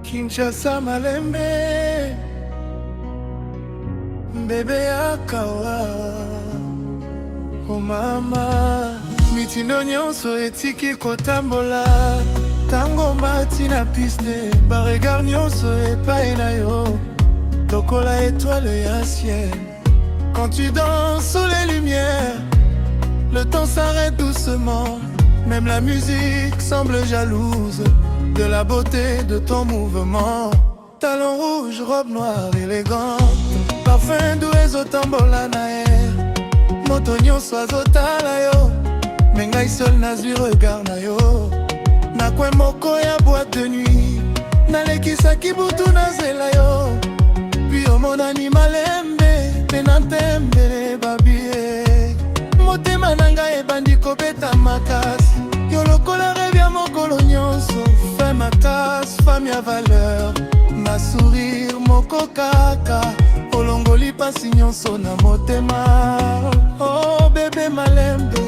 Kinshasa Malembe, bébé akawa. Oh mama, mitindo nyonso etiki kotambola. Tango mati na piste, baregard nyonso epai na yo. Lokola étoile ya ciel. Quand tu danses sous les lumières, le temps s'arrête doucement. Même la musique semble jalouse de la beauté de ton mouvement. Talons rouges, robe noire élégante, parfum doux ezotambola na air. Moto nyonso azotala yo, mais ngai seul nazwi regard na yo. Nakwe moko ya boîte de nuit, nalekisaki butu nazela yo. Puis omonani malembe, pe natembele babie. Motema nanga ebandi kobeta makasi. Yo lokola rêve ya mokolo nyonso, femme ma tasse, femme ya valeur. Ma sourire moko kaka, olongoli pasi nyonso na motema. Oh bébé malembe,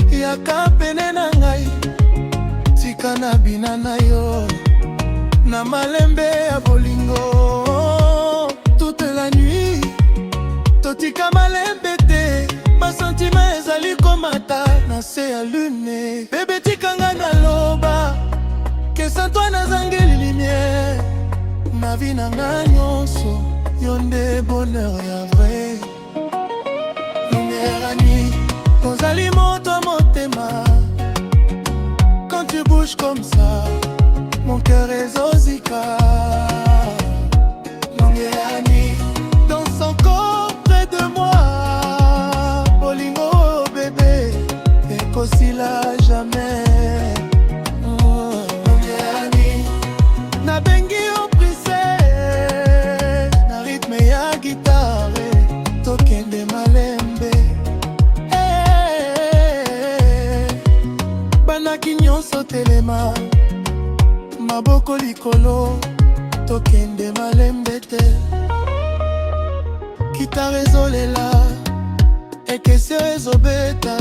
yaka pene na ngai, tika na bina na yo. Na malembe ya bolingo, toute la nuit, totika malembe te. Ma sentiment ezali komata na se ya lune. Bébé tikanga na loba, que sans toi nazangeli lumière. Ma vie nanga nyonso, yo nde bonheur ya vrai. Lumière à nuit, ozali moto motema. Quand tu bouges comme ça, mon cœur ezozika. Lumière à nuit, dans son corps près de moi. Bolingo bébé, ekosila jamais. Lumière à nuit, na bengi yo princesse, na rythme ya guitare, tokende malembe. Banaki nyonso telema, maboko likolo, tokende malembe te. Kitare ezolela, ekesio ezobeta,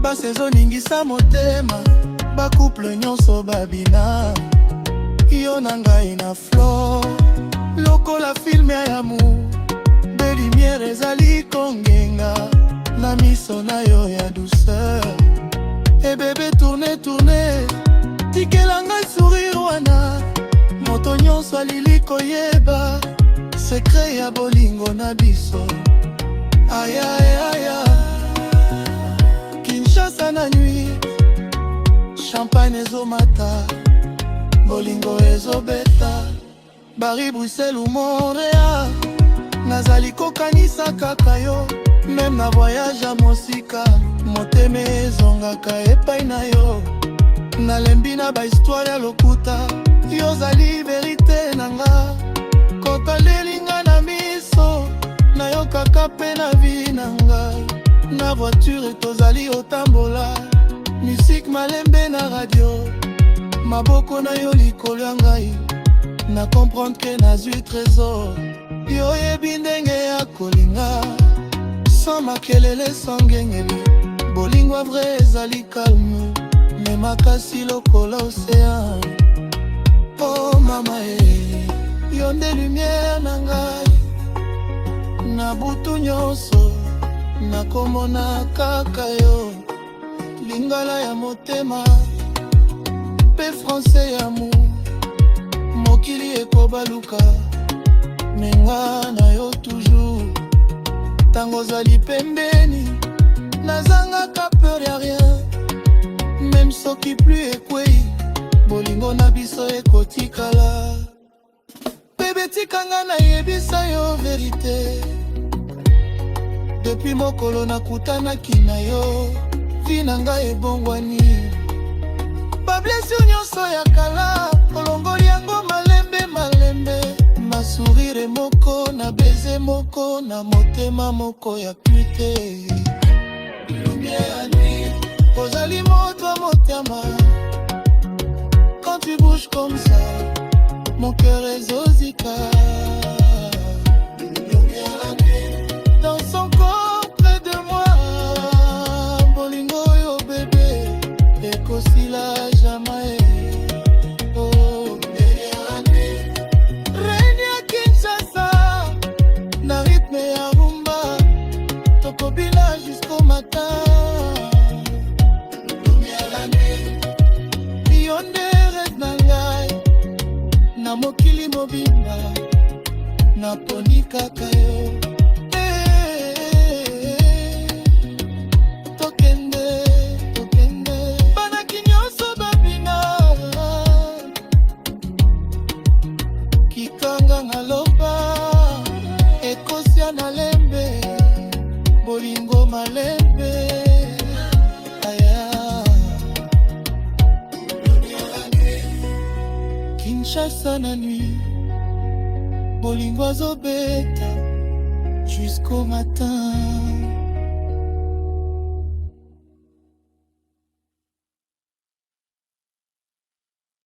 basi ezoningisa motema. Bacouple nyonso babina, yo na ngai na flore. Lokola filme ya amour, belumière ezali kongenga na miso na yo ya douceur. Et bébé tourne tourne, tikela ngai sourire wana. Moto nyonso alili koyeba secret ya bolingo na biso. Aya aya, Kinshasa na nuit, champagne ezomata, bolingo ezobeta. Paris, Bruxelles ou Montréal, nazali kokanisa kaka yo. Même na voyage ya mosika, motema ezongaka epai na yo. Nalembi na ba histoire ya lokuta, yo zali verité nanga. Kotalelinga na miso, na yo kaka pe na vie nanga. Na voiture tozali otambola, musique malembe na radio. Maboko na yo likolo ya ngai, na comprendre que nazwi trésor. Yo yebi ndenge ya kolinga, sans makelele sans ngengeli. Bolingo vrai ezali calme, mais makasi lokola océan. Oh mama yo nde lumière na ngai. Na butu nyonso, nakomona kaka yo. Lingala ya motema, pe français ya amour. Mokili ekobaluka, menga na yo toujours. Tango zali pembeni, nazangaka peur ya rien. Même soki plus ekwei, bolingo na biso ekotikala. Bébé tikanga nayebisa yo vérité. Depuis mokolo nakutanaki na yo, vi na ngai ebongwani. Bablessure nyonso ya kala, olongoli yango malembe malembe. Ma sourire moko, na baiser moko, na motema moko ya pute. Lumière à nuit, ozali moto motema. Quand tu bouges comme ça, mon cœur ezozika. Lumière à nuit, dans son corps près de moi. Bolingo yo bébé, ekosila jamais. Oh, lumière à nuit. nalobaka yo. Tokende, tokende. Banaki nyonso babina. Kikanga ngaloba. Ekosia na lembe. Bolingo malembe. Kinshasa na nuit, bolingo azobeta jusqu'au matin.